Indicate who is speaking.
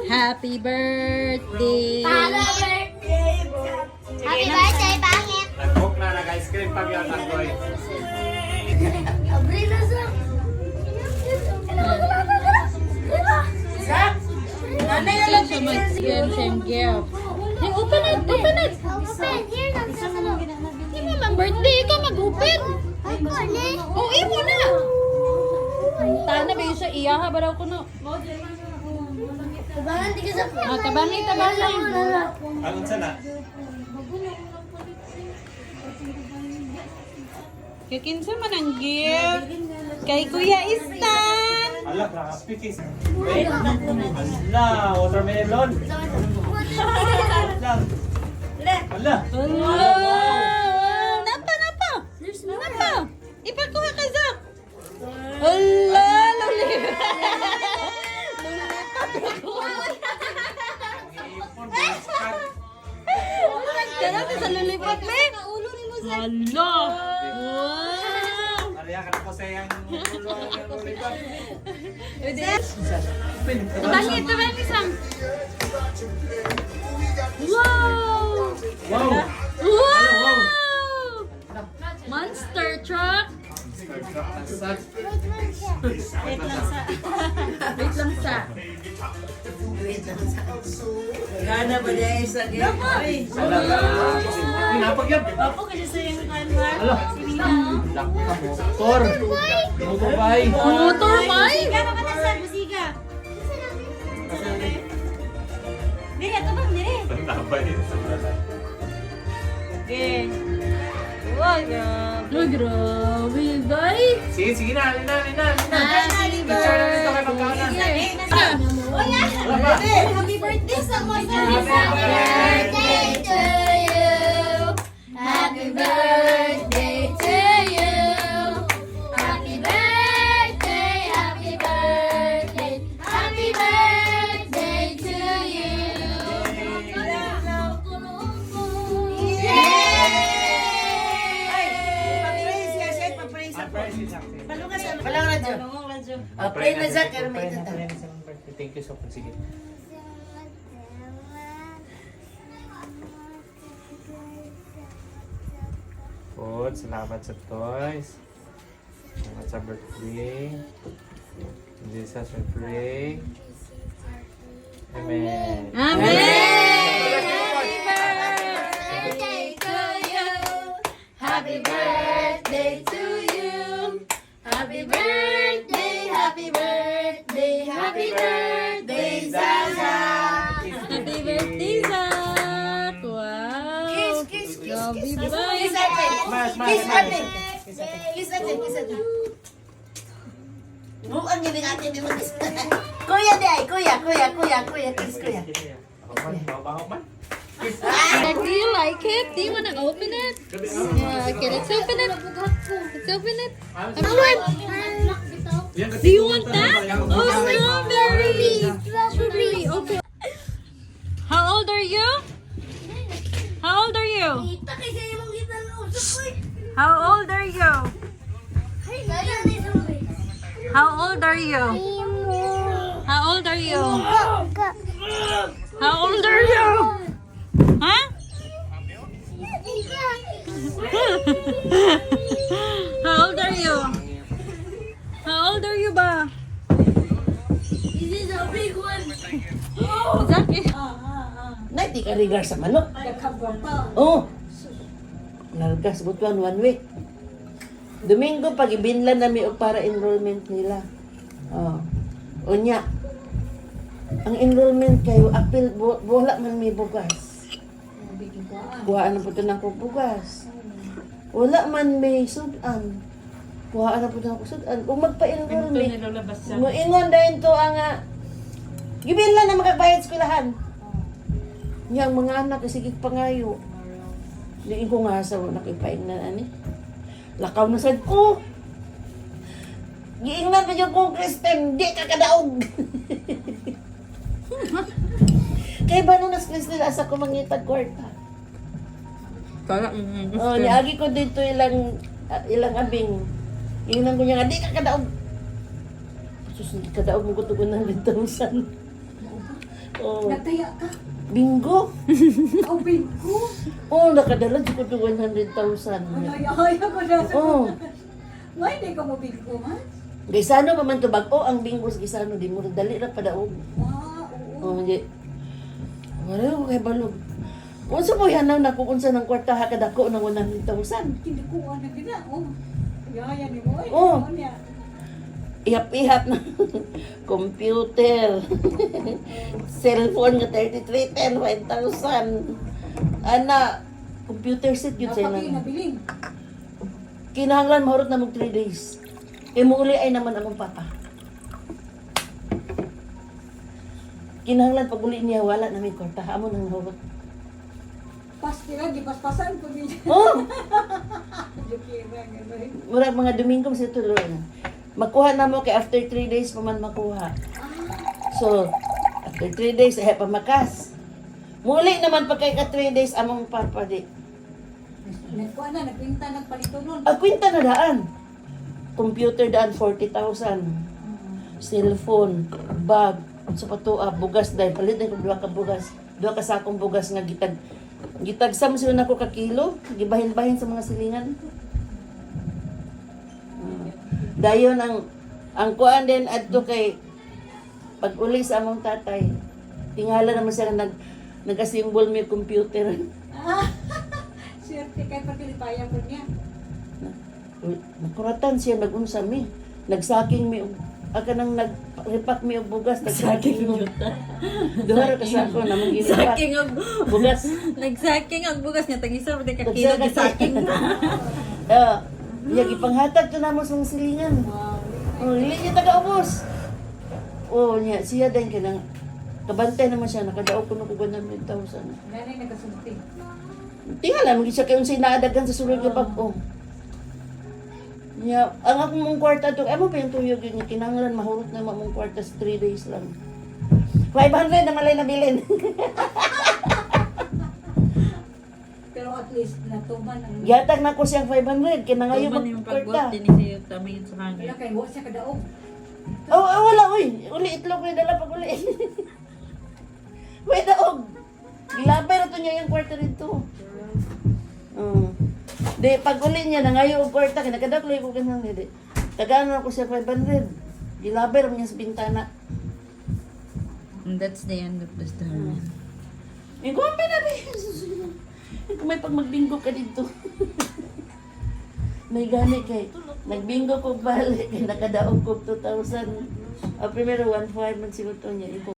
Speaker 1: Happy birthday!
Speaker 2: Happy birthday, Bangit!
Speaker 3: Nag-cook na, nag-ice cream pag yun, Tantoy.
Speaker 1: Siya mag-send siyang gift. Hey, open it! Open it!
Speaker 2: Open, here na.
Speaker 1: Hindi naman birthday, ikaw mag-open! Oh, imo na! Tana ba yun siya iya ha? Baraw ko no.
Speaker 2: Tabangan, tiga sa
Speaker 1: Tabangi, tabangi.
Speaker 3: Anong sana?
Speaker 1: Kaya kinsa man ang gift? Kay Kuya Istan!
Speaker 3: Ala, nakapikis. Wait. Ala, watermelon. Lang. Ala.
Speaker 1: Napa, napa! Napa! Ipakuha ka, Zak! Ala, lulipat! Tara, sa lulipat, me! Hala! Wow!
Speaker 3: Ariya ka na po sa yung lulipat.
Speaker 1: Tabangi, tabangi, Sam! Wow!
Speaker 3: Wow!
Speaker 1: Wow! Monster truck! Wait lang sa.
Speaker 4: Gana ba niya isa niya? Ay,
Speaker 3: Napag yan.
Speaker 4: Apo kasi sa yung kanwar.
Speaker 3: Ala. Motor. Motor bay.
Speaker 1: Motor bike!
Speaker 4: Gana ba na sa musiga? Dili, ito bang dili?
Speaker 3: Nabay.
Speaker 4: Okay. Wow,
Speaker 1: Ay, grabe, guys!
Speaker 3: Sige, sige na.
Speaker 1: Happy
Speaker 3: Picture na nito kay magkana.
Speaker 4: Happy birthday sa mga
Speaker 2: Happy birthday to you. Happy birthday to you. Happy birthday, happy birthday, happy birthday to you.
Speaker 4: Walang radyo. Play na Jack, pero may ito.
Speaker 3: Thank you so much. Sige. Good, salamat sa toys. Salamat sa birthday. In Jesus we pray. Amen.
Speaker 2: Birthday to you. Happy birthday to you. Happy birthday, happy birthday, happy birthday, Zaza.
Speaker 1: Happy birthday, Zach! Wow! Grabe, bye!
Speaker 4: Kiss ate. Kiss ate. Bukan gini natin di mo kiss. Kuya di ay, kuya, kiss kuya.
Speaker 3: Babaho man.
Speaker 1: Do you like it? Do you wanna open it? Yeah, okay, let's open it. Let's open it. Do you want that? Oh, strawberry! Strawberry, okay. How old are you? How old are you? How old are you? How old are you? How old are you? How old are you? Huh? How old are you? How old are you ba?
Speaker 2: This is a big one.
Speaker 1: Zaki.
Speaker 4: Nay, di ka rigar sa manok. Oh. Nargas butuan one week. Domingo pag ibinlan nami og para enrollment nila. Oh. Unya. Ang enrollment kayo apil wala man may bugas. Kuhaan na po ito ng bugas. Wala man may sudan. Kuhaan na po ito ng sudan. Kung magpa-enrollment, moingon dahil to ang gibinlan na magbayad sa eskwelahan. Yang mga anak sige pangayo. Diin ko nga sa nakipaingnan ani. Lakaw na sad ko. Giingnan pa yung kong Kristen, di ka kadaog. Kay ba nung nas Kristen asa ko mangitag kwarta? Oh, niagi ko dito ilang abing. Ingnan ko niya nga, di ka kadaog. Sus, hindi kadaog mo ko tugon ng 1,000. Oh,
Speaker 2: Nagtaya ka.
Speaker 4: bingo.
Speaker 2: Oh, bingo.
Speaker 4: Oh, nakadala ko to 100,000.
Speaker 2: Ay, ako na.
Speaker 4: Oh,
Speaker 2: May hindi ka mo bingo, ha?
Speaker 4: Gisano pa man to bag-o ang bingo sa Gisano, di mo dali ra padaog.
Speaker 2: Ah, oo.
Speaker 4: Oh, di. Wala ko kay balog. Unsa mo hanaw na kukunsa ng kwarta ha kadako ng 100,000.
Speaker 2: Hindi ko na gina. Oh. Gaya ni mo.
Speaker 4: Oh.
Speaker 2: Ano niya?
Speaker 4: Ihap-ihap na computer. Cellphone nga 3310 5,000. Ana, computer set yun sa
Speaker 2: Napaki
Speaker 4: ina.
Speaker 2: nabiling.
Speaker 4: Kinahanglan mahurot na mag 3 days. Kay muuli ay naman among papa. Kinahanglan pag uli niya wala na may kwarta amo nang mahurot.
Speaker 2: Pas tira, gipaspasan ko niya.
Speaker 4: Oh,
Speaker 2: Jokira, gano'n.
Speaker 4: mura mga Domingo sa tuloy na. Makuha na mo kay after 3 days pa man makuha. So, after 3 days ay pamakas. Muli naman pag kay ka 3 days among papa di.
Speaker 2: Nagkuha na, nagpinta, nagpalito nun.
Speaker 4: Ang kwenta na daan. Computer daan 40,000. Cellphone, bag, sa patua, bugas dahil palit na kung duha ka bugas. Duha ka sakong bugas nga gitagsam sila nako ka kilo, gibahin-bahin sa mga silingan. Dayon ang kuan din adto kay pag uli sa among tatay. Tingala naman siya nag-assemble mi computer.
Speaker 2: Swerte kay pagkilipaya po niya.
Speaker 4: Nakuratan siya nagunsa mi. Nagsaking mi aka nang nag-repack mi og bugas nagsaking mi. Duha ra ka sako na mong ginipak.
Speaker 1: Saking og
Speaker 4: Bugas.
Speaker 1: nagsaking ang bugas niya tag-isa pa ka kilo
Speaker 4: Nagsaking.
Speaker 1: gisaking.
Speaker 4: Iya gipanghatag to namo sa mga silingan. Oh, dili niya taga-ubos. Oh, niya siya din kanang kabantay naman siya nakadaog kuno ko 100,000.
Speaker 2: Nanay nagkasulti.
Speaker 4: Tingala mo siya kay unsay naadagan sa sulod nga bag-o. Niya, ang akong mong kwarta to, mo pa yung tuyog yun, niya, kinanglan mahurot na mong kwarta sa 3 days lang. 500 na malay nabilin.
Speaker 2: Pero at least natuman ang...
Speaker 4: Yatag na ko siyang 500, kinangayo
Speaker 1: Tuman yung
Speaker 4: magkwarta.
Speaker 1: pagbuhat din siya tamingin sa
Speaker 2: Wala
Speaker 1: hangin.
Speaker 2: kay buwas siya kadaog.
Speaker 4: Oh, wala, uy. Uli, itlog ko yung dala pag uli. Uy, daog. Gilabay na to niya yung kwarta rito. Di, pag uli niya, nangayo ang kwarta, kinakadakloy ko ganun. Di, tagaan na ko siya 500. Gilabay naman niya sa bintana.
Speaker 1: And that's the end of the story.
Speaker 4: May kumpi na rin. Kung may pag magbingo ka dito. May gani kay. Nagbingo ko balik. Nakadaog ko 2,000. Primero 1,500 man siguro to niya.